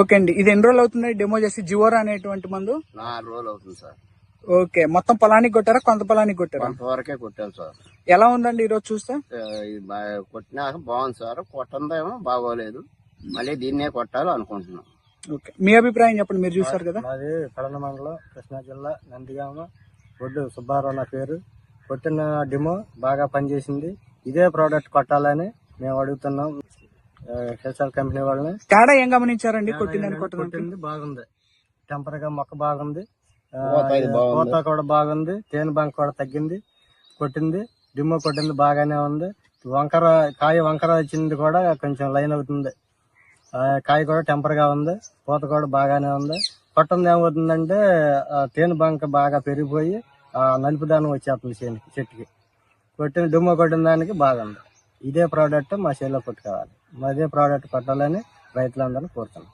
Okay అండి, ఇది ఎన్ని రోజులు అవుతుంది డెమో చేసి జివోరా అనేటువంటి మందు? 4 రోజులు అవుతుంది సార్. ఓకే, మొత్తం పొలానికి కొట్టారా కొంత పొలానికి కొట్టారా? కొంతవరకే కొట్టాను సార్. ఎలా ఉందండి ఈ రోజు చూస్తే? కొట్టినాక బాగుంది సార్, కొట్టందేమో బాగోలేదు, మళ్ళీ దీన్నే కొట్టాలి అనుకుంటున్నాం. ఓకే, మీ అభిప్రాయం చెప్పండి, మీరు చూసారు కదా. మాది కడన మండలం, కృష్ణా జిల్లా, నందిగామ. ఒడ్డు సుబ్బారావు నా పేరు. కొట్టిన డిమో బాగా పనిచేసింది. ఇదే ప్రోడక్ట్ కొట్టాలని మేము అడుగుతున్నాం హెచ్ఎల్ కంపెనీ వాళ్ళని. తేడా ఏం గమనించారండి? కొట్టింది బాగుంది, టెంపర్గా మొక్క బాగుంది, పూత కూడా బాగుంది, తేనె బంక్ కూడా తగ్గింది. కొట్టింది డిమో కొట్టింది బాగానే ఉంది. కాయ వంకర వచ్చింది కూడా కొంచెం లైన్ అవుతుంది. కాయ కూడా టెంపర్ గా ఉంది, పూత కూడా బాగానే ఉంది. కొట్టంది ఏమవుతుందంటే తేనె బంక బాగా పెరిగిపోయి నలుపుదానం వచ్చేస్తుంది చెట్టుకి. డిమో కొట్టిన దానికి బాగుంది. ఇదే ప్రోడక్ట్ మా చేలో కొట్టుకోవాలి, అదే ప్రోడక్ట్ కొట్టాలని రైతులందరినీ కోరుతున్నాం.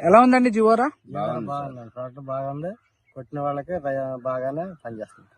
ఎలా ఉందండి జివోరా? బాగుంది, ప్రోడక్ట్ బాగుంది. కొట్టిన వాళ్ళకి బాగానే పనిచేస్తుంది.